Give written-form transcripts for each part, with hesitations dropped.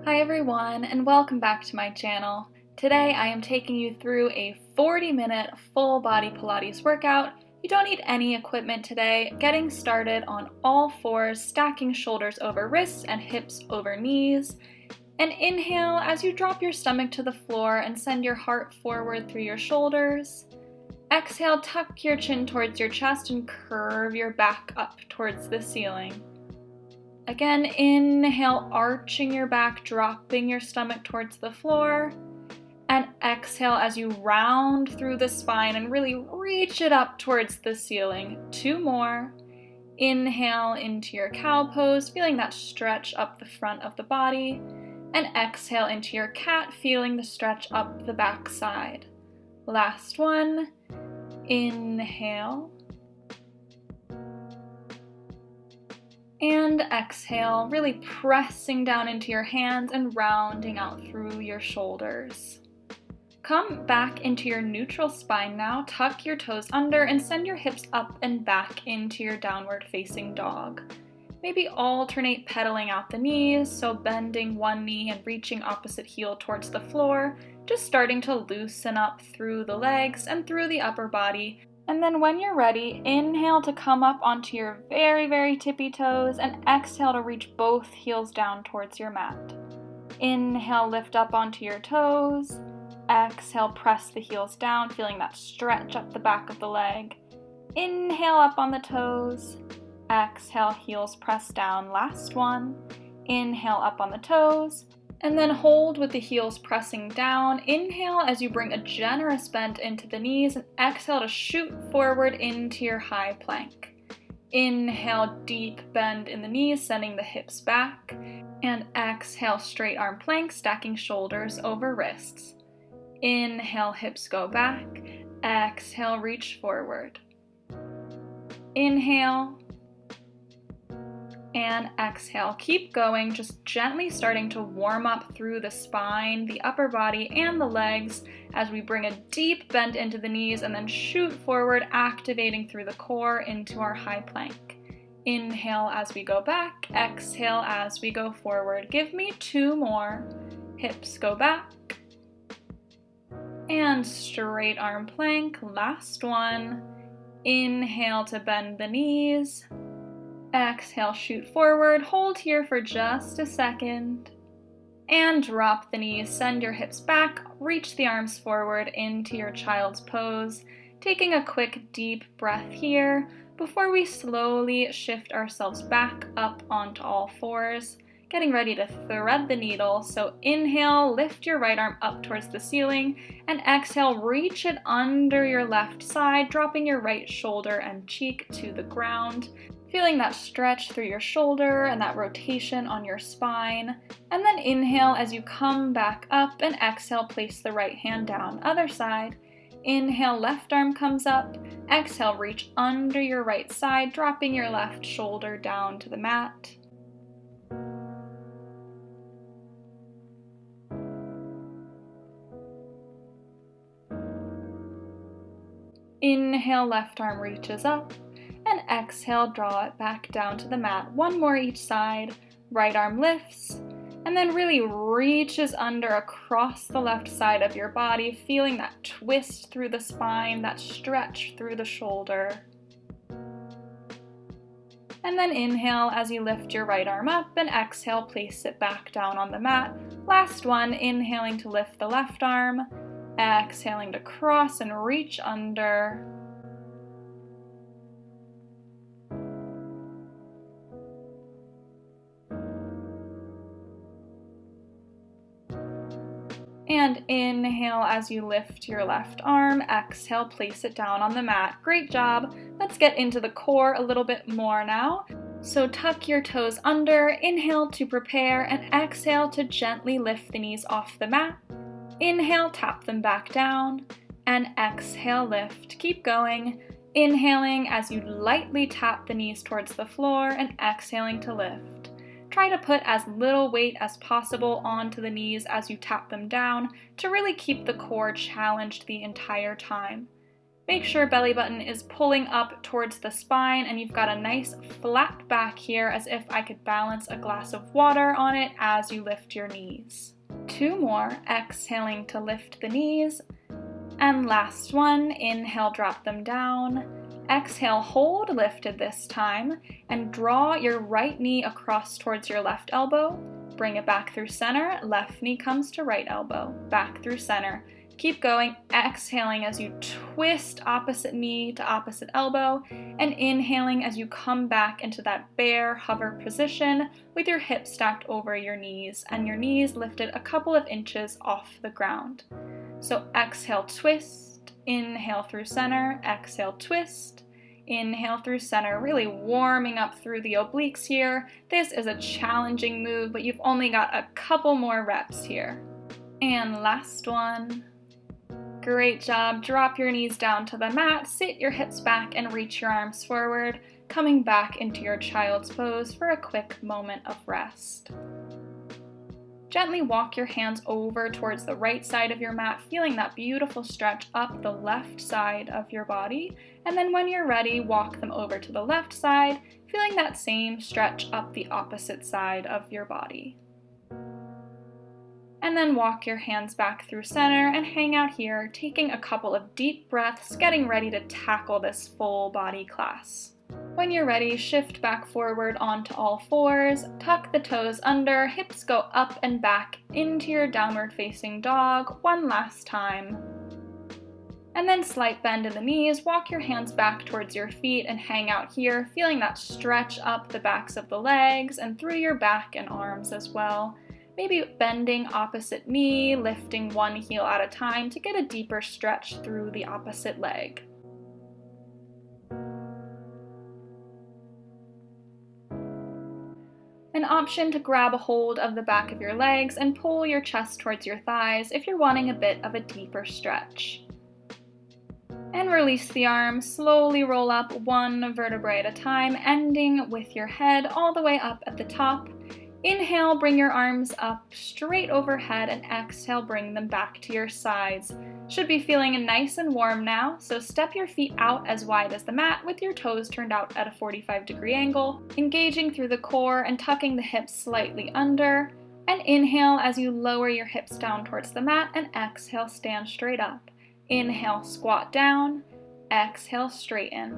Hi everyone, and welcome back to my channel. Today I am taking you through a 40-minute full body Pilates workout. You don't need any equipment today. Getting started on all fours, stacking shoulders over wrists and hips over knees. And inhale as you drop your stomach to the floor and send your heart forward through your shoulders. Exhale, tuck your chin towards your chest and curve your back up towards the ceiling. Again, inhale, arching your back, dropping your stomach towards the floor. And exhale as you round through the spine and really reach it up towards the ceiling. 2 more. Inhale into your cow pose, feeling that stretch up the front of the body. And exhale into your cat, feeling the stretch up the back side. Last one. Inhale. And exhale, really pressing down into your hands and rounding out through your shoulders. Come back into your neutral spine now, tuck your toes under and send your hips up and back into your downward facing dog. Maybe alternate pedaling out the knees, so bending one knee and reaching opposite heel towards the floor, just starting to loosen up through the legs and through the upper body. And then when you're ready, inhale to come up onto your very tippy toes and exhale to reach both heels down towards your mat. Inhale, lift up onto your toes. Exhale, press the heels down, feeling that stretch up the back of the leg. Inhale up on the toes. Exhale, heels press down. Last one. Inhale up on the toes. And then hold with the heels pressing down. Inhale as you bring a generous bend into the knees and exhale to shoot forward into your high plank. Inhale, deep bend in the knees, sending the hips back. And exhale, straight arm plank, stacking shoulders over wrists. Inhale, hips go back. Exhale, reach forward. Inhale. And exhale. Keep going, just gently starting to warm up through the spine, the upper body, and the legs as we bring a deep bend into the knees and then shoot forward, activating through the core into our high plank. Inhale as we go back, exhale as we go forward. Give me 2 more. Hips go back. And straight arm plank. Last one. Inhale to bend the knees. Exhale, shoot forward, hold here for just a second, and drop the knees, send your hips back, reach the arms forward into your child's pose, taking a quick deep breath here before we slowly shift ourselves back up onto all fours, getting ready to thread the needle. So inhale, lift your right arm up towards the ceiling, and exhale, reach it under your left side, dropping your right shoulder and cheek to the ground. Feeling that stretch through your shoulder and that rotation on your spine. And then inhale as you come back up and exhale, place the right hand down. Other side. Inhale, left arm comes up. Exhale, reach under your right side, dropping your left shoulder down to the mat. Inhale, left arm reaches up. And exhale, draw it back down to the mat. 1 more each side. Right arm lifts, and then really reaches under across the left side of your body, feeling that twist through the spine, that stretch through the shoulder. And then inhale as you lift your right arm up, and exhale, place it back down on the mat. Last one, inhaling to lift the left arm, exhaling to cross and reach under. And inhale as you lift your left arm, exhale, place it down on the mat. Great job. Let's get into the core a little bit more now. So tuck your toes under, inhale to prepare, and exhale to gently lift the knees off the mat. Inhale, tap them back down, and exhale, lift. Keep going. Inhaling as you lightly tap the knees towards the floor, and exhaling to lift. Try to put as little weight as possible onto the knees as you tap them down to really keep the core challenged the entire time. Make sure belly button is pulling up towards the spine and you've got a nice flat back here as if I could balance a glass of water on it as you lift your knees. 2 more, exhaling to lift the knees. And last one, inhale, drop them down. Exhale, hold lifted this time, and draw your right knee across towards your left elbow. Bring it back through center, left knee comes to right elbow, back through center. Keep going, exhaling as you twist opposite knee to opposite elbow, and inhaling as you come back into that bear hover position with your hips stacked over your knees and your knees lifted a couple of inches off the ground. So exhale, twist, inhale through center, exhale, twist, inhale through center, really warming up through the obliques here. This is a challenging move, but you've only got a couple more reps here. And last one. Great job. Drop your knees down to the mat, sit your hips back and reach your arms forward, coming back into your child's pose for a quick moment of rest. Gently walk your hands over towards the right side of your mat, feeling that beautiful stretch up the left side of your body. And then when you're ready, walk them over to the left side, feeling that same stretch up the opposite side of your body. And then walk your hands back through center and hang out here, taking a couple of deep breaths, getting ready to tackle this full body class. When you're ready, shift back forward onto all fours, tuck the toes under, hips go up and back into your downward facing dog one last time. And then slight bend in the knees, walk your hands back towards your feet and hang out here, feeling that stretch up the backs of the legs and through your back and arms as well. Maybe bending opposite knee, lifting one heel at a time to get a deeper stretch through the opposite leg. An option to grab a hold of the back of your legs and pull your chest towards your thighs if you're wanting a bit of a deeper stretch. And release the arms, slowly roll up one vertebrae at a time, ending with your head all the way up at the top. Inhale, bring your arms up straight overhead, and exhale, bring them back to your sides. Should be feeling nice and warm now, so step your feet out as wide as the mat with your toes turned out at a 45-degree angle, engaging through the core and tucking the hips slightly under. And inhale as you lower your hips down towards the mat, and exhale, stand straight up. Inhale, squat down, exhale, straighten.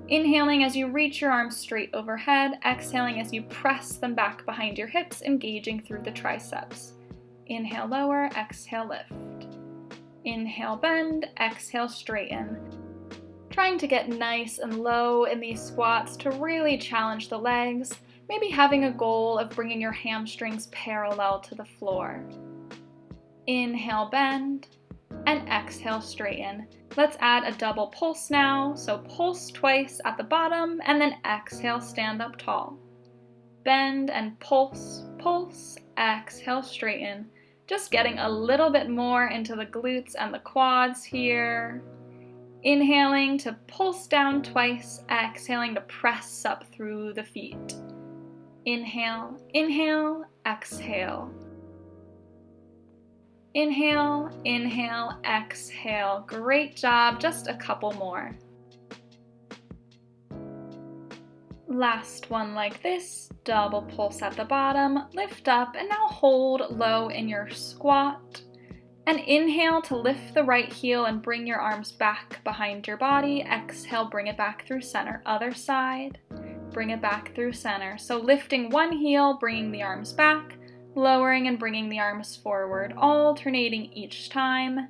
Inhaling as you reach your arms straight overhead, exhaling as you press them back behind your hips, engaging through the triceps. Inhale, lower, exhale, lift. Inhale, bend, exhale, straighten. Trying to get nice and low in these squats to really challenge the legs, maybe having a goal of bringing your hamstrings parallel to the floor. Inhale, bend, and exhale, straighten. Let's add a double pulse now, so pulse twice at the bottom, and then exhale, stand up tall. Bend and pulse, pulse, exhale, straighten. Just getting a little bit more into the glutes and the quads here. Inhaling to pulse down twice, exhaling to press up through the feet. Inhale, inhale, exhale. Inhale, inhale, exhale. Great job, just a couple more. Last one like this, double pulse at the bottom, lift up, and now hold low in your squat. And inhale to lift the right heel and bring your arms back behind your body. Exhale, bring it back through center. Other side, bring it back through center. So lifting one heel, bringing the arms back, lowering and bringing the arms forward, alternating each time.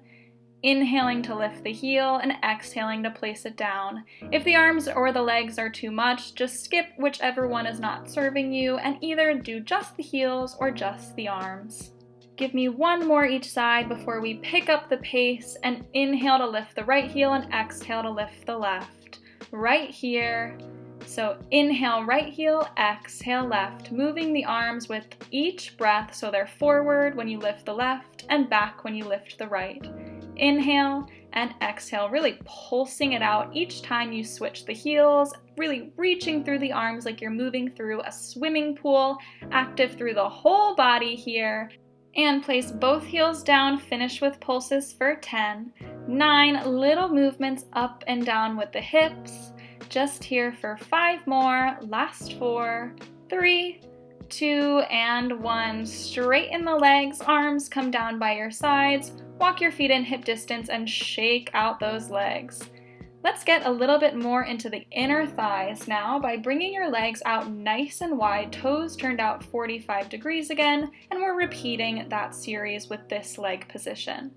Inhaling to lift the heel and exhaling to place it down. If the arms or the legs are too much, just skip whichever one is not serving you and either do just the heels or just the arms. Give me one more each side before we pick up the pace, and inhale to lift the right heel and exhale to lift the left. Right here. So inhale right heel, exhale left, moving the arms with each breath so they're forward when you lift the left and back when you lift the right. Inhale and exhale, really pulsing it out each time you switch the heels, really reaching through the arms like you're moving through a swimming pool, active through the whole body here. And place both heels down, finish with pulses for 10. 9 little movements up and down with the hips. Just here for 5 more, last 4, 3, 2, and 1. Straighten the legs, arms come down by your sides, walk your feet in hip distance and shake out those legs. Let's get a little bit more into the inner thighs now by bringing your legs out nice and wide, toes turned out 45 degrees again, and we're repeating that series with this leg position.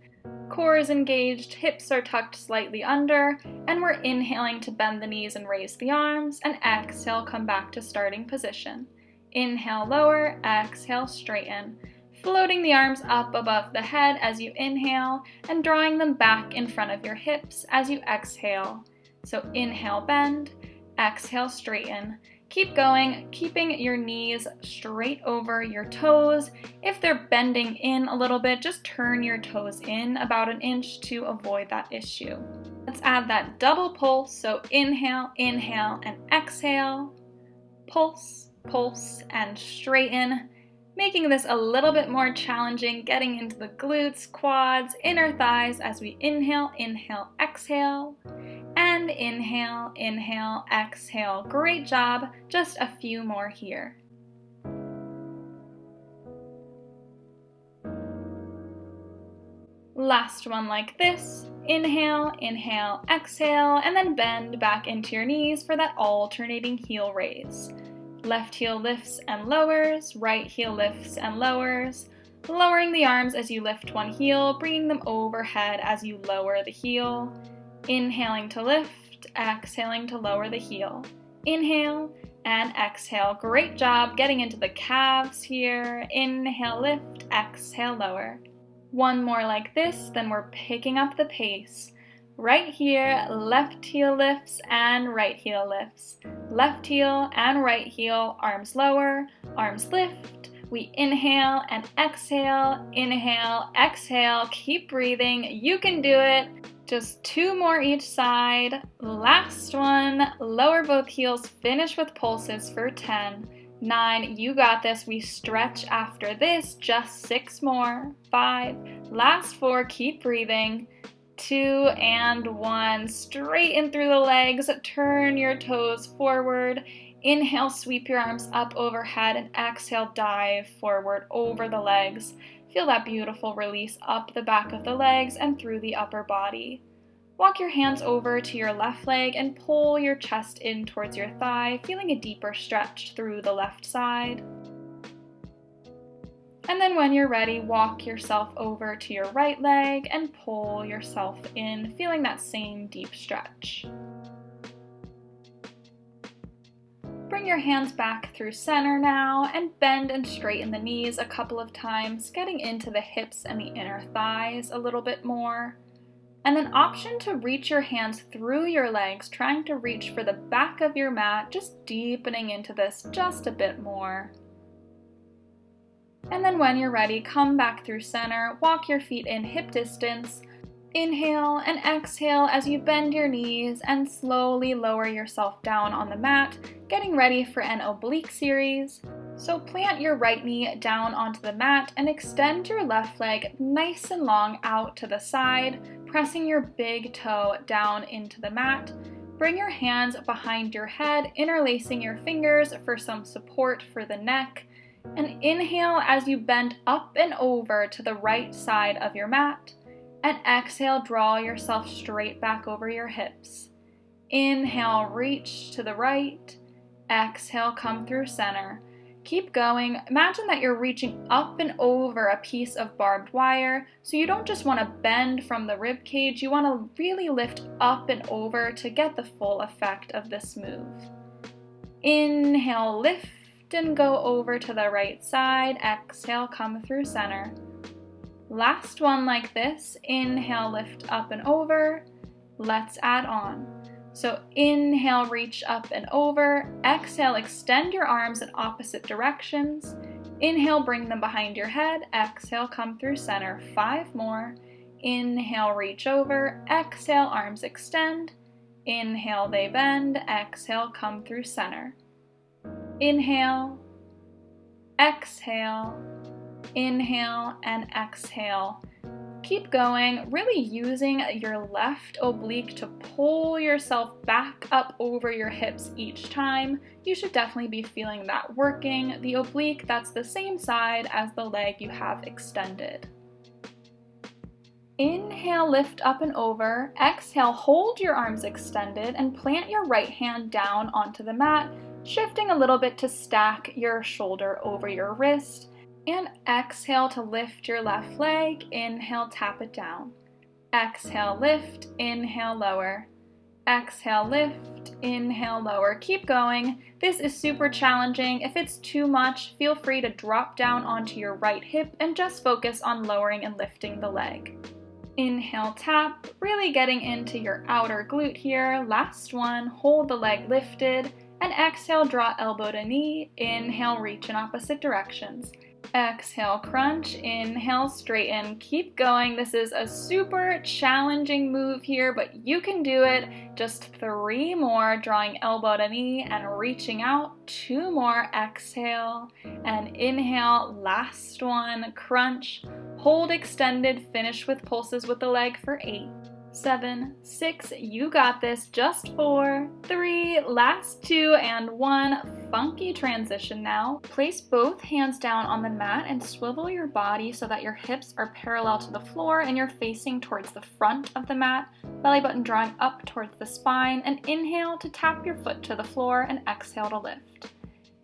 Core is engaged, hips are tucked slightly under, and we're inhaling to bend the knees and raise the arms, and exhale, come back to starting position. Inhale, lower, exhale, straighten. Floating the arms up above the head as you inhale and drawing them back in front of your hips as you exhale. So inhale, bend, exhale, straighten. Keep going, keeping your knees straight over your toes. If they're bending in a little bit, just turn your toes in about an inch to avoid that issue. Let's add that double pulse, so inhale, inhale, and exhale. Pulse, pulse, and straighten. Making this a little bit more challenging, getting into the glutes, quads, inner thighs as we inhale, inhale, exhale, and inhale, inhale, exhale. Great job. Just a few more here. Last one like this. Inhale, inhale, exhale, and then bend back into your knees for that alternating heel raise. Left heel lifts and lowers, right heel lifts and lowers, lowering the arms as you lift one heel, bringing them overhead as you lower the heel. Inhaling to lift, exhaling to lower the heel. Inhale and exhale. Great job getting into the calves here. Inhale, lift, exhale, lower. One more like this, then we're picking up the pace. Right here, left heel lifts and right heel lifts. Left heel and right heel, arms lower, arms lift. We inhale and exhale, inhale, exhale. Keep breathing, you can do it. Just 2 more each side. Last one, lower both heels, finish with pulses for 10. 9, you got this. We stretch after this, just 6 more. 5, last 4, keep breathing. 2 and 1, straighten through the legs, turn your toes forward. Inhale, sweep your arms up overhead, and exhale, dive forward over the legs. Feel that beautiful release up the back of the legs and through the upper body. Walk your hands over to your left leg and pull your chest in towards your thigh, feeling a deeper stretch through the left side. And then when you're ready, walk yourself over to your right leg and pull yourself in, feeling that same deep stretch. Bring your hands back through center now and bend and straighten the knees a couple of times, getting into the hips and the inner thighs a little bit more. And then option to reach your hands through your legs, trying to reach for the back of your mat, just deepening into this just a bit more. And then when you're ready, come back through center, walk your feet in hip distance, inhale and exhale as you bend your knees and slowly lower yourself down on the mat, getting ready for an oblique series. So plant your right knee down onto the mat and extend your left leg nice and long out to the side, pressing your big toe down into the mat. Bring your hands behind your head, interlacing your fingers for some support for the neck. And inhale as you bend up and over to the right side of your mat. And exhale, draw yourself straight back over your hips. Inhale, reach to the right. Exhale, come through center. Keep going. Imagine that you're reaching up and over a piece of barbed wire, so you don't just want to bend from the rib cage, you want to really lift up and over to get the full effect of this move. Inhale, lift and go over to the right side. Exhale, come through center. Last one like this. Inhale, lift up and over. Let's add on. So inhale, reach up and over. Exhale, extend your arms in opposite directions. Inhale, bring them behind your head. Exhale, come through center. 5 more. Inhale, reach over. Exhale, arms extend. Inhale, they bend. Exhale, come through center. Inhale. Exhale. Inhale and exhale. Keep going, really using your left oblique to pull yourself back up over your hips each time. You should definitely be feeling that working. The oblique, that's the same side as the leg you have extended. Inhale, lift up and over. Exhale, hold your arms extended and plant your right hand down onto the mat, shifting a little bit to stack your shoulder over your wrist. And exhale to lift your left leg. Inhale, tap it down. Exhale, lift. Inhale, lower. Exhale, lift. Inhale, lower. Keep going. This is super challenging. If it's too much, feel free to drop down onto your right hip and just focus on lowering and lifting the leg. Inhale, tap, really getting into your outer glute here. Last one, hold the leg lifted. And exhale, draw elbow to knee. Inhale, reach in opposite directions. Exhale, crunch. Inhale, straighten. Keep going. This is a super challenging move here, but you can do it. Just 3 more, drawing elbow to knee and reaching out. 2 more, exhale and inhale. Last one, crunch. Hold extended, finish with pulses with the leg for 8, 7, 6, you got this. Just 4, 3, last 2, and 1. Funky transition now. Place both hands down on the mat and swivel your body so that your hips are parallel to the floor and you're facing towards the front of the mat, belly button drawing up towards the spine, and inhale to tap your foot to the floor and exhale to lift.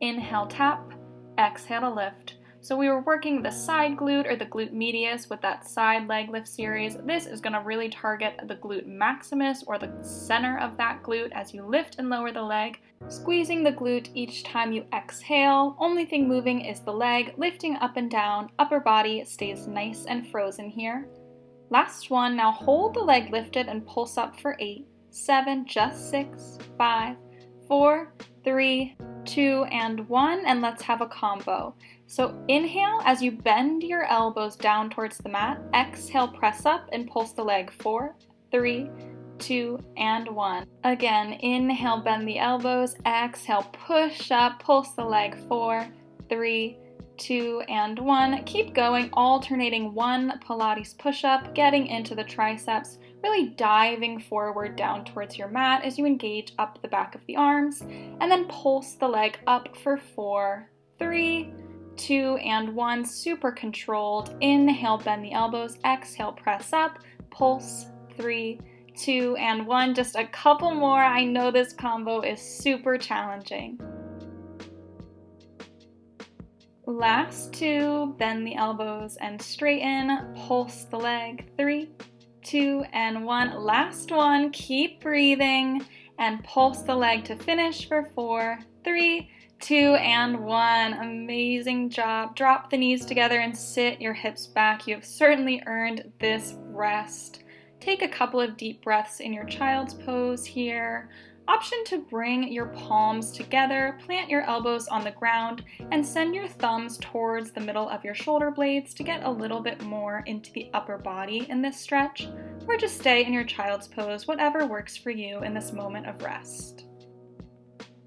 Inhale, tap, exhale to lift. So we were working the side glute or the glute medius with that side leg lift series. This is going to really target the glute maximus or the center of that glute as you lift and lower the leg, squeezing the glute each time you exhale. Only thing moving is the leg, lifting up and down. Upper body stays nice and frozen here. Last one, now hold the leg lifted and pulse up for 8, 7, just 6, 5, 4, 3, 2, and 1, and let's have a combo. So inhale as you bend your elbows down towards the mat. Exhale, press up and pulse the leg. 4, 3, 2, and 1. Again, inhale, bend the elbows. Exhale, push up, pulse the leg. 4, 3, 2, and 1. Keep going, alternating 1 Pilates push-up, getting into the triceps, really diving forward down towards your mat as you engage up the back of the arms, and then pulse the leg up for 4, 3, 2, and 1, super controlled. Inhale, bend the elbows. Exhale, press up, pulse. 3, 2, and 1. Just a couple more. I know this combo is super challenging. Last 2, bend the elbows and straighten, pulse the leg. 3, 2, and 1. Last one, keep breathing and pulse the leg to finish for 4, 3, 2, and 1. Amazing job. Drop the knees together and sit your hips back. You have certainly earned this rest. Take a couple of deep breaths in your child's pose here. Option to bring your palms together, plant your elbows on the ground, and send your thumbs towards the middle of your shoulder blades to get a little bit more into the upper body in this stretch, or just stay in your child's pose, whatever works for you in this moment of rest.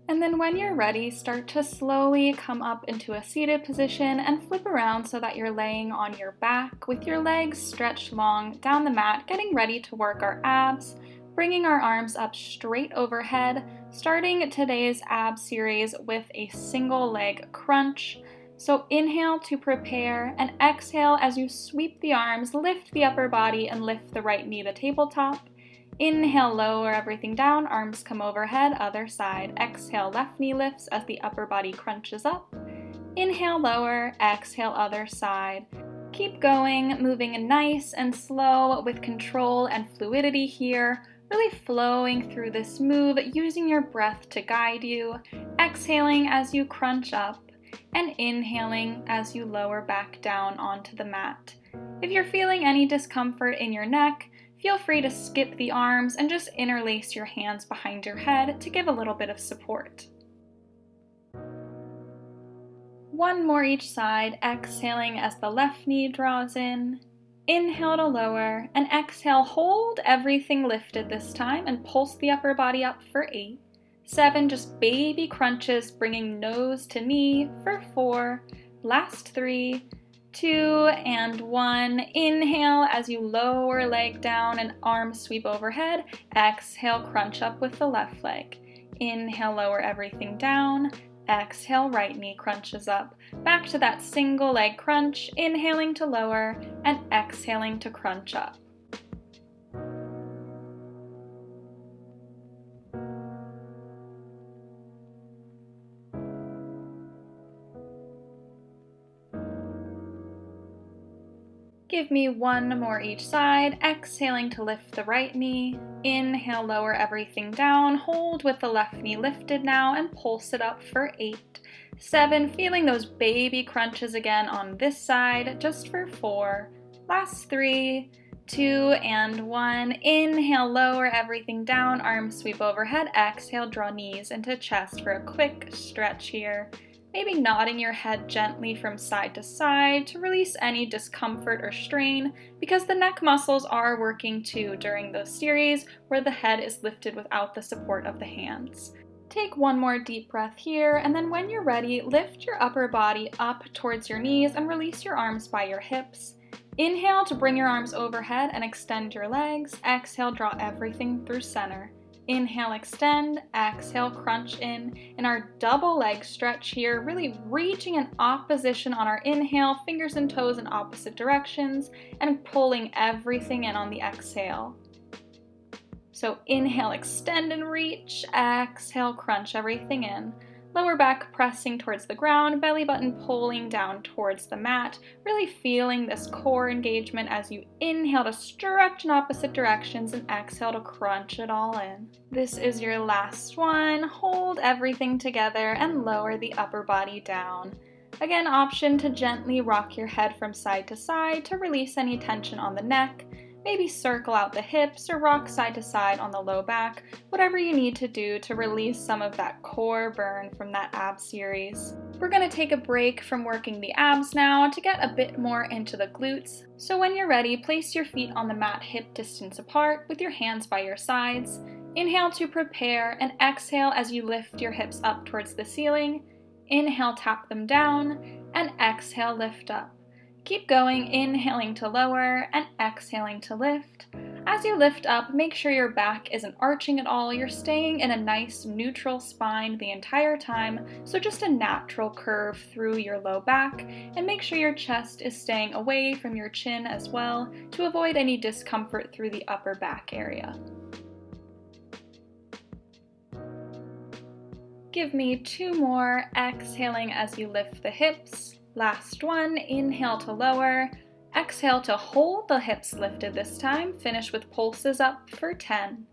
And then when you're ready, start to slowly come up into a seated position and flip around so that you're laying on your back with your legs stretched long down the mat, getting ready to work our abs, bringing our arms up straight overhead, starting today's ab series with a single leg crunch. So inhale to prepare and exhale as you sweep the arms, lift the upper body and lift the right knee to tabletop. Inhale, lower everything down, arms come overhead, other side. Exhale, left knee lifts as the upper body crunches up. Inhale, lower, exhale, other side. Keep going, moving nice and slow with control and fluidity here, really flowing through this move, using your breath to guide you, exhaling as you crunch up, and inhaling as you lower back down onto the mat. If you're feeling any discomfort in your neck, feel free to skip the arms and just interlace your hands behind your head to give a little bit of support. One more each side, exhaling as the left knee draws in. Inhale to lower, and exhale, hold everything lifted this time and pulse the upper body up for 8, 7, just baby crunches, bringing nose to knee for 4, last 3, 2, and 1. Inhale as you lower leg down and arms sweep overhead. Exhale, crunch up with the left leg. Inhale, lower everything down. Exhale, right knee crunches up. Back to that single leg crunch, inhaling to lower and exhaling to crunch up. Give me 1 more each side, exhaling to lift the right knee. Inhale, lower everything down, hold with the left knee lifted now, and pulse it up for 8, 7, feeling those baby crunches again on this side, just for 4, last 3, 2, and 1. Inhale, lower everything down, arms sweep overhead. Exhale, draw knees into chest for a quick stretch here. Maybe nodding your head gently from side to side to release any discomfort or strain, because the neck muscles are working too during the series where the head is lifted without the support of the hands. Take 1 more deep breath here, and then when you're ready, lift your upper body up towards your knees and release your arms by your hips. Inhale to bring your arms overhead and extend your legs. Exhale, draw everything through center. Inhale, extend. Exhale, crunch in our double leg stretch here, really reaching in opposition on our inhale, fingers and toes in opposite directions, and pulling everything in on the exhale. So inhale, extend and reach. Exhale, crunch everything in. Lower back pressing towards the ground, belly button pulling down towards the mat, really feeling this core engagement as you inhale to stretch in opposite directions and exhale to crunch it all in. This is your last one. Hold everything together and lower the upper body down. Again, option to gently rock your head from side to side to release any tension on the neck. Maybe circle out the hips or rock side to side on the low back, whatever you need to do to release some of that core burn from that ab series. We're going to take a break from working the abs now to get a bit more into the glutes. So when you're ready, place your feet on the mat hip distance apart with your hands by your sides. Inhale to prepare and exhale as you lift your hips up towards the ceiling. Inhale, tap them down, and exhale, lift up. Keep going, inhaling to lower and exhaling to lift. As you lift up, make sure your back isn't arching at all. You're staying in a nice neutral spine the entire time, so just a natural curve through your low back, and make sure your chest is staying away from your chin as well to avoid any discomfort through the upper back area. Give me 2 more, exhaling as you lift the hips. Last one, inhale to lower, exhale to hold the hips lifted this time, finish with pulses up for 10,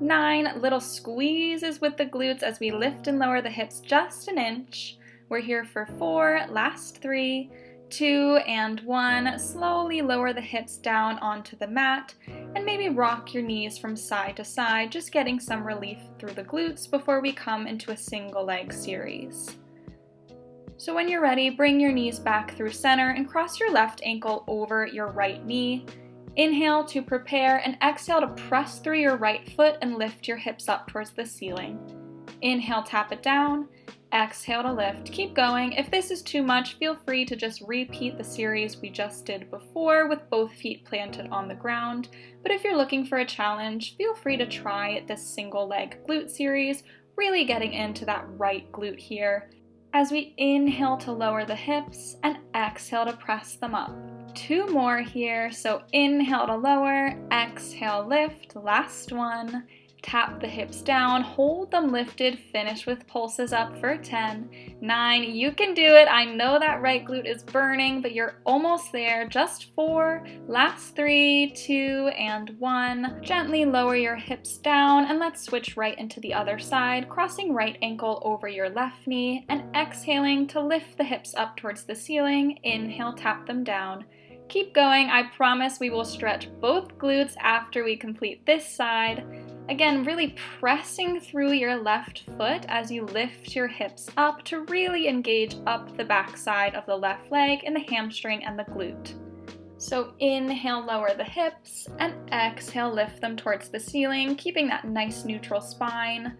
9, little squeezes with the glutes as we lift and lower the hips just an inch. We're here for 4, last 3, 2, and 1. Slowly lower the hips down onto the mat and maybe rock your knees from side to side, just getting some relief through the glutes before we come into a single leg series. So when you're ready, bring your knees back through center and cross your left ankle over your right knee. Inhale to prepare and exhale to press through your right foot and lift your hips up towards the ceiling. Inhale, tap it down. Exhale to lift. Keep going. If this is too much, feel free to just repeat the series we just did before with both feet planted on the ground. But if you're looking for a challenge, feel free to try this single leg glute series, really getting into that right glute here. As we inhale to lower the hips and exhale to press them up. 2 more here, so inhale to lower, exhale, lift, last one. Tap the hips down, hold them lifted, finish with pulses up for 10, 9, you can do it. I know that right glute is burning, but you're almost there. Just 4, last 3, 2, and 1. Gently lower your hips down and let's switch right into the other side, crossing right ankle over your left knee and exhaling to lift the hips up towards the ceiling. Inhale, tap them down. Keep going. I promise we will stretch both glutes after we complete this side. Again, really pressing through your left foot as you lift your hips up to really engage up the back side of the left leg and the hamstring and the glute. So inhale, lower the hips, and exhale, lift them towards the ceiling, keeping that nice neutral spine.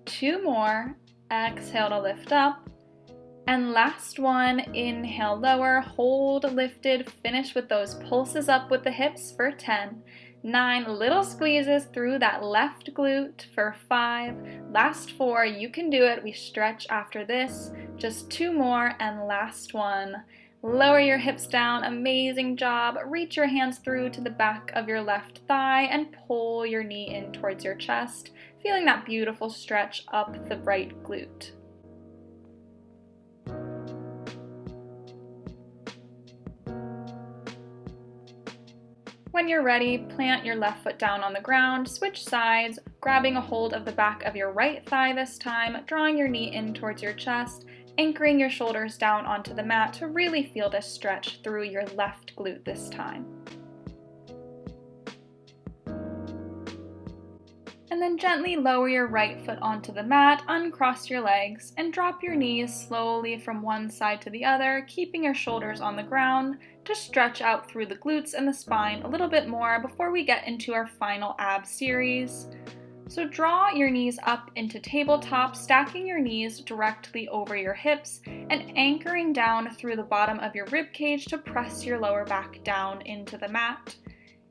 2 more. Exhale to lift up. And last one, inhale, lower, hold, lifted, finish with those pulses up with the hips for 10. 9 little squeezes through that left glute for 5. Last 4, you can do it. We stretch after this. Just 2 more, and last one. Lower your hips down, amazing job. Reach your hands through to the back of your left thigh and pull your knee in towards your chest, feeling that beautiful stretch up the right glute. When you're ready, plant your left foot down on the ground, switch sides, grabbing a hold of the back of your right thigh this time, drawing your knee in towards your chest, anchoring your shoulders down onto the mat to really feel this stretch through your left glute this time. And then gently lower your right foot onto the mat, uncross your legs, and drop your knees slowly from one side to the other, keeping your shoulders on the ground to stretch out through the glutes and the spine a little bit more before we get into our final ab series. So draw your knees up into tabletop, stacking your knees directly over your hips and anchoring down through the bottom of your rib cage to press your lower back down into the mat.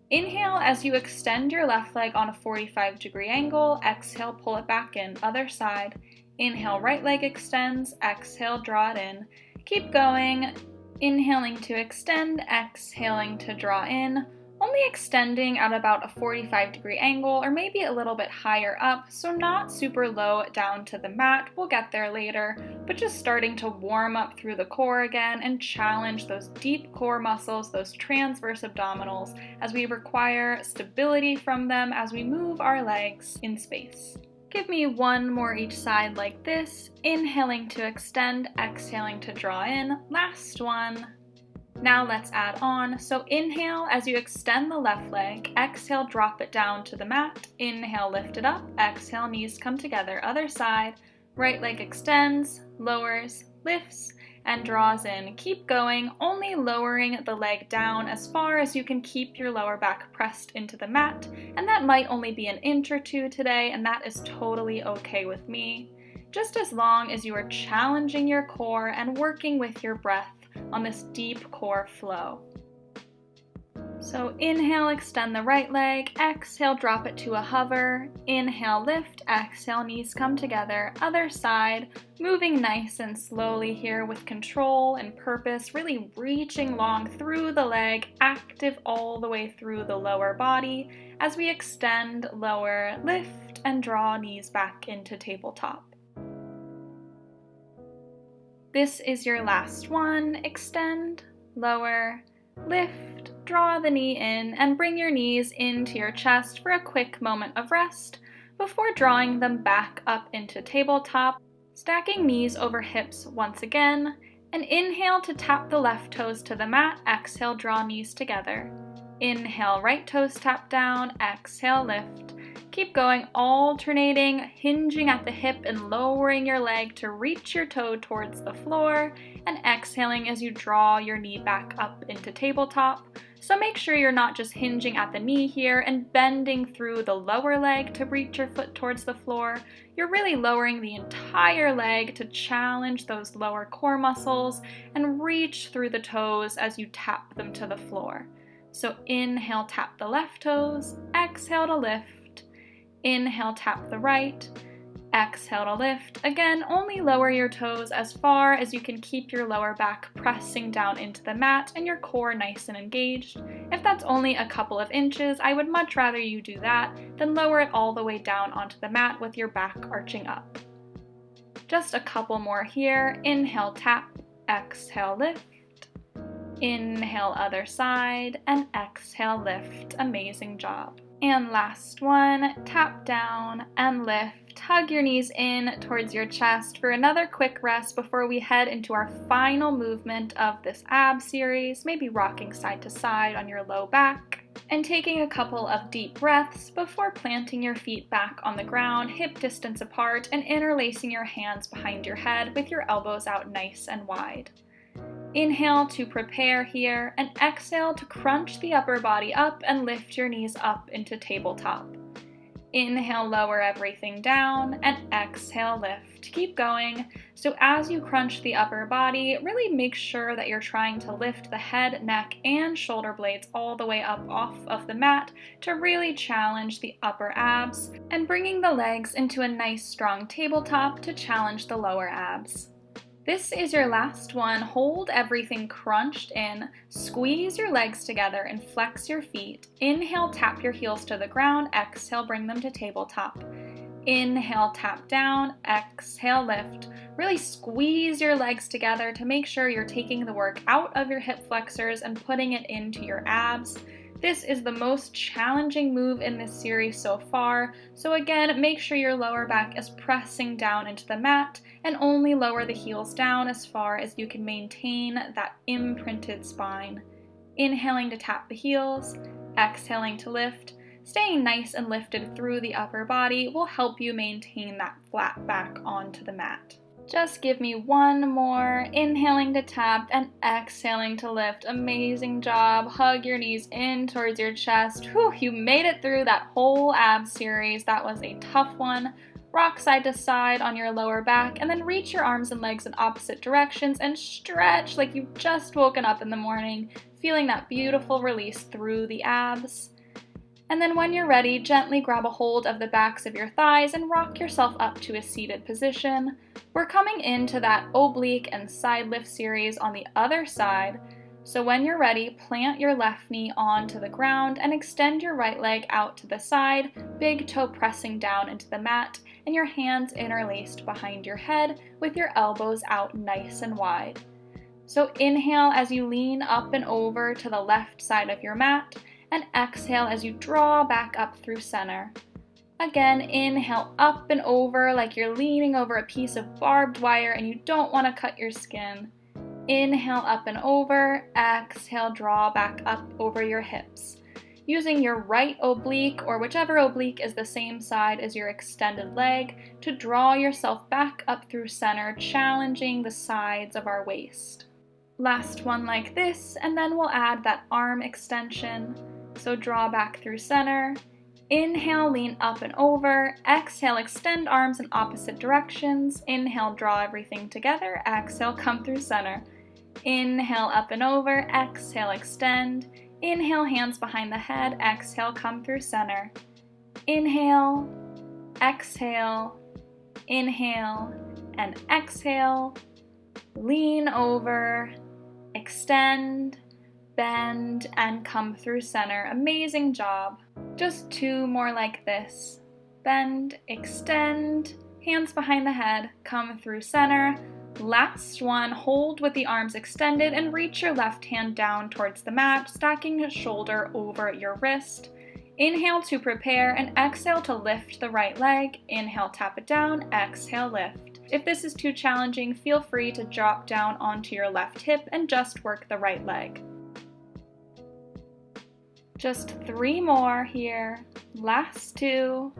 Inhale as you extend your left leg on a 45-degree angle. Exhale, pull it back in. Other side. Inhale, right leg extends. Exhale, draw it in. Keep going. Inhaling to extend, exhaling to draw in. Only extending at about a 45-degree angle or maybe a little bit higher up, so not super low down to the mat. We'll get there later, but just starting to warm up through the core again and challenge those deep core muscles, those transverse abdominals, as we require stability from them as we move our legs in space. Give me one more each side like this. Inhaling to extend, exhaling to draw in. Last one. Now let's add on. So inhale as you extend the left leg, exhale, drop it down to the mat. Inhale, lift it up. Exhale, knees come together. Other side. Right leg extends, lowers, lifts, and draws in. Keep going, only lowering the leg down as far as you can keep your lower back pressed into the mat. And that might only be an inch or two today, and that is totally okay with me. Just as long as you are challenging your core and working with your breath on this deep core flow. So inhale, extend the right leg, exhale, drop it to a hover, inhale, lift, exhale, knees come together, other side, moving nice and slowly here with control and purpose, really reaching long through the leg, active all the way through the lower body as we extend, lower, lift, and draw knees back into tabletop. This is your last one. Extend, lower, lift, draw the knee in, and bring your knees into your chest for a quick moment of rest before drawing them back up into tabletop, stacking knees over hips once again, and inhale to tap the left toes to the mat, exhale, draw knees together. Inhale, right toes tap down, exhale, lift. Keep going, alternating, hinging at the hip and lowering your leg to reach your toe towards the floor, and exhaling as you draw your knee back up into tabletop. So make sure you're not just hinging at the knee here and bending through the lower leg to reach your foot towards the floor. You're really lowering the entire leg to challenge those lower core muscles and reach through the toes as you tap them to the floor. So inhale, tap the left toes, exhale to lift. Inhale, tap the right, exhale to lift. Again, only lower your toes as far as you can keep your lower back pressing down into the mat and your core nice and engaged. If that's only a couple of inches, I would much rather you do that than lower it all the way down onto the mat with your back arching up. Just a couple more here. Inhale, tap, exhale, lift. Inhale, other side, and exhale, lift. Amazing job. And last one, tap down and lift. Hug your knees in towards your chest for another quick rest before we head into our final movement of this ab series, maybe rocking side to side on your low back, and taking a couple of deep breaths before planting your feet back on the ground, hip distance apart, and interlacing your hands behind your head with your elbows out nice and wide. Inhale to prepare here, and exhale to crunch the upper body up and lift your knees up into tabletop. Inhale, lower everything down, and exhale, lift. Keep going. So as you crunch the upper body, really make sure that you're trying to lift the head, neck, and shoulder blades all the way up off of the mat to really challenge the upper abs, and bringing the legs into a nice strong tabletop to challenge the lower abs. This is your last one. Hold everything crunched in, squeeze your legs together and flex your feet. Inhale, tap your heels to the ground, exhale, bring them to tabletop. Inhale, tap down, exhale, lift. Really squeeze your legs together to make sure you're taking the work out of your hip flexors and putting it into your abs. This is the most challenging move in this series so far, so again, make sure your lower back is pressing down into the mat and only lower the heels down as far as you can maintain that imprinted spine. Inhaling to tap the heels, exhaling to lift. Staying nice and lifted through the upper body will help you maintain that flat back onto the mat. Just give me one more. Inhaling to tap and exhaling to lift. Amazing job. Hug your knees in towards your chest. Whew, you made it through that whole abs series. That was a tough one. Rock side to side on your lower back, and then reach your arms and legs in opposite directions and stretch like you've just woken up in the morning, feeling that beautiful release through the abs. And then when you're ready, gently grab a hold of the backs of your thighs and rock yourself up to a seated position. We're coming into that oblique and side lift series on the other side. So when you're ready, plant your left knee onto the ground and extend your right leg out to the side, big toe pressing down into the mat, and your hands interlaced behind your head with your elbows out nice and wide. So inhale as you lean up and over to the left side of your mat, and exhale as you draw back up through center. Again, inhale up and over like you're leaning over a piece of barbed wire and you don't want to cut your skin. Inhale up and over, exhale, draw back up over your hips. Using your right oblique or whichever oblique is the same side as your extended leg to draw yourself back up through center, challenging the sides of our waist. Last one like this, and then we'll add that arm extension. So draw back through center. Inhale, lean up and over. Exhale, extend arms in opposite directions. Inhale, draw everything together. Exhale, come through center. Inhale, up and over. Exhale, extend. Inhale, hands behind the head. Exhale, come through center. Inhale, exhale, inhale, and exhale. Lean over, extend, bend, and come through center. Amazing job. Just two more like this. Bend, extend, hands behind the head, come through center. Last one, hold with the arms extended and reach your left hand down towards the mat, stacking your shoulder over your wrist. Inhale to prepare and exhale to lift the right leg. Inhale, tap it down, exhale, lift. If this is too challenging, feel free to drop down onto your left hip and just work the right leg. Just three more here. Last two.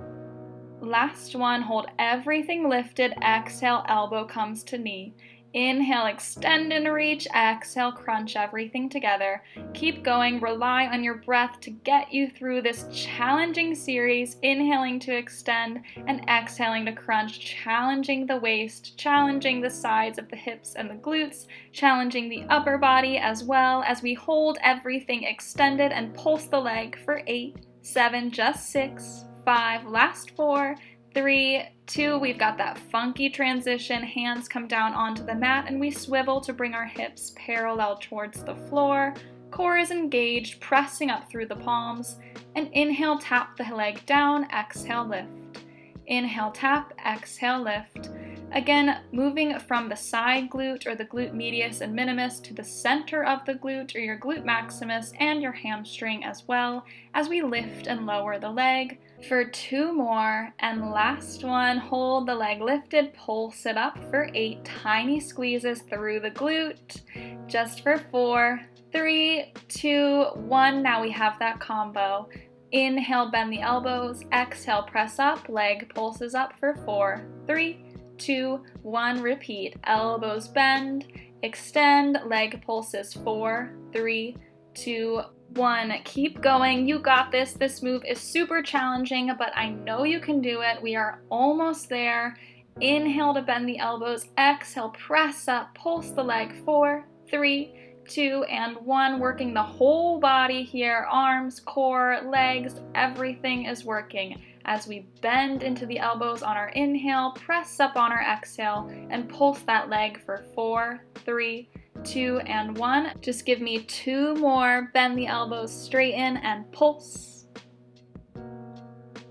Last one, hold everything lifted. Exhale, elbow comes to knee. Inhale, extend and reach. Exhale, crunch everything together. Keep going. Rely on your breath to get you through this challenging series. Inhaling to extend and exhaling to crunch, challenging the waist, challenging the sides of the hips and the glutes, challenging the upper body as well as we hold everything extended and pulse the leg for 8, 7, just 6, 5, last 4, 3, 2, we've got that funky transition. Hands come down onto the mat and we swivel to bring our hips parallel towards the floor. Core is engaged, pressing up through the palms. And inhale, tap the leg down, exhale, lift. Inhale, tap, exhale, lift. Again, moving from the side glute or the glute medius and minimus to the center of the glute or your glute maximus and your hamstring as well as we lift and lower the leg. For 2 more, and last one, hold the leg lifted, pulse it up for 8, tiny squeezes through the glute, just for 4, 3, 2, 1, now we have that combo. Inhale, bend the elbows, exhale, press up, leg pulses up for 4, 3, 2, 1, repeat, elbows bend, extend, leg pulses 4, 3, 2, 1. Keep going. You got this. This move is super challenging, but I know you can do it. We are almost there. Inhale to bend the elbows. Exhale, press up, pulse the leg. 4, 3, 2, and 1. Working the whole body here. Arms, core, legs, everything is working. As we bend into the elbows on our inhale, press up on our exhale, and pulse that leg for 4, 3, 2, and 1. Just give me 2 more. Bend the elbows, straighten, and pulse.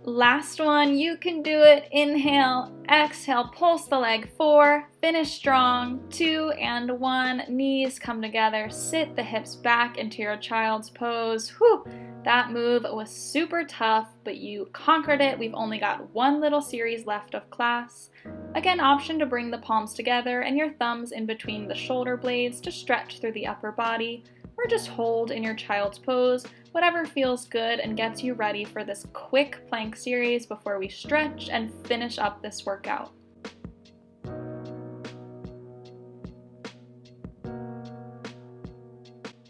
Last one, you can do it. Inhale, exhale, pulse the leg. 4, finish strong. 2 and 1, knees come together. Sit the hips back into your child's pose. Whew, that move was super tough, but you conquered it. We've only got one little series left of class. Again, option to bring the palms together and your thumbs in between the shoulder blades to stretch through the upper body, or just hold in your child's pose, whatever feels good and gets you ready for this quick plank series before we stretch and finish up this workout.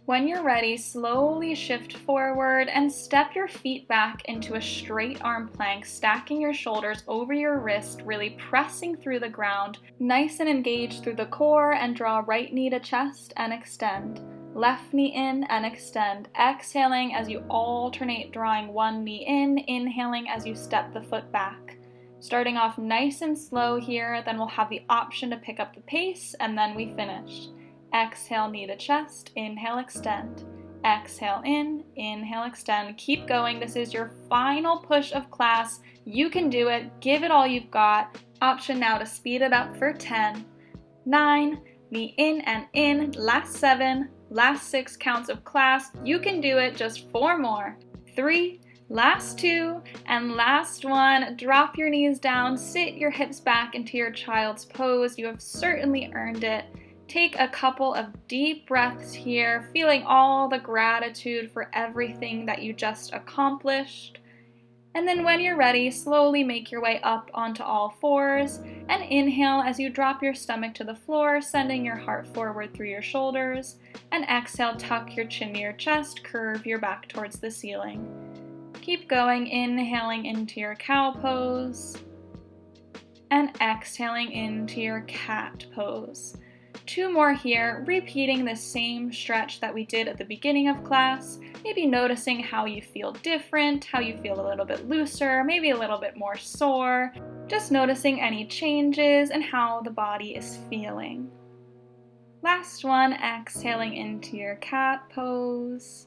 When you're ready, slowly shift forward and step your feet back into a straight arm plank, stacking your shoulders over your wrist, really pressing through the ground, nice and engaged through the core, and draw right knee to chest and extend. Left knee in and extend, exhaling as you alternate drawing one knee in, inhaling as you step the foot back. Starting off nice and slow here, then we'll have the option to pick up the pace, and then we finish. Exhale, knee to chest, inhale, extend. Exhale in, inhale, extend. Keep going. This is your final push of class. You can do it. Give it all you've got. Option now to speed it up for 10, 9, knee in and in, last 7, last 6 counts of class. You can do it. Just 4 more. 3, last 2, and last 1. Drop your knees down, sit your hips back into your child's pose. You have certainly earned it. Take a couple of deep breaths here, feeling all the gratitude for everything that you just accomplished. And then when you're ready, slowly make your way up onto all fours and inhale as you drop your stomach to the floor, sending your heart forward through your shoulders. And exhale, tuck your chin to your chest, curve your back towards the ceiling. Keep going, inhaling into your cow pose and exhaling into your cat pose. 2 more here, repeating the same stretch that we did at the beginning of class, maybe noticing how you feel different, how you feel a little bit looser, maybe a little bit more sore, just noticing any changes and how the body is feeling. Last one, exhaling into your cat pose,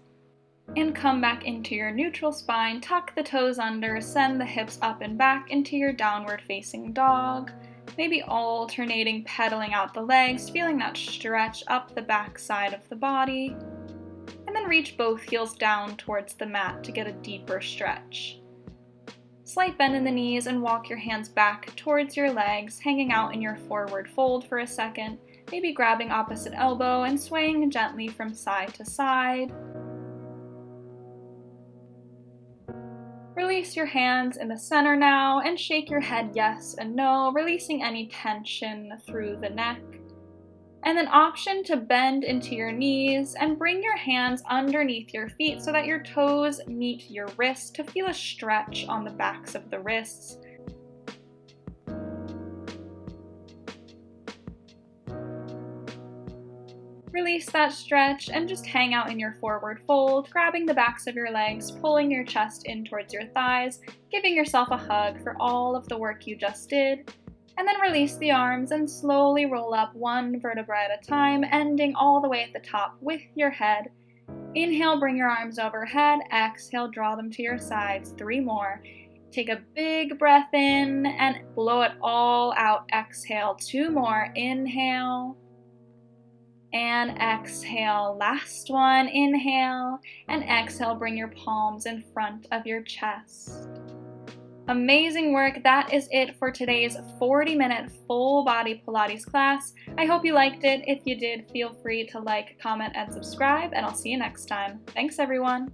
and come back into your neutral spine, tuck the toes under, send the hips up and back into your downward facing dog. Maybe alternating pedaling out the legs, feeling that stretch up the back side of the body. And then reach both heels down towards the mat to get a deeper stretch. Slight bend in the knees and walk your hands back towards your legs, hanging out in your forward fold for a second, maybe grabbing opposite elbow and swaying gently from side to side. Release your hands in the center now and shake your head yes and no, releasing any tension through the neck. And then option to bend into your knees and bring your hands underneath your feet so that your toes meet your wrists to feel a stretch on the backs of the wrists. Release that stretch and just hang out in your forward fold, grabbing the backs of your legs, pulling your chest in towards your thighs, giving yourself a hug for all of the work you just did. And then release the arms and slowly roll up one vertebra at a time, ending all the way at the top with your head. Inhale, bring your arms overhead. Exhale, draw them to your sides. 3 more. Take a big breath in and blow it all out. Exhale, 2 more. Inhale. And exhale, last one, inhale, and exhale, bring your palms in front of your chest. Amazing work. That is it for today's 40-minute full body Pilates class. I hope you liked it. If you did, feel free to like, comment, and subscribe, and I'll see you next time. Thanks, everyone.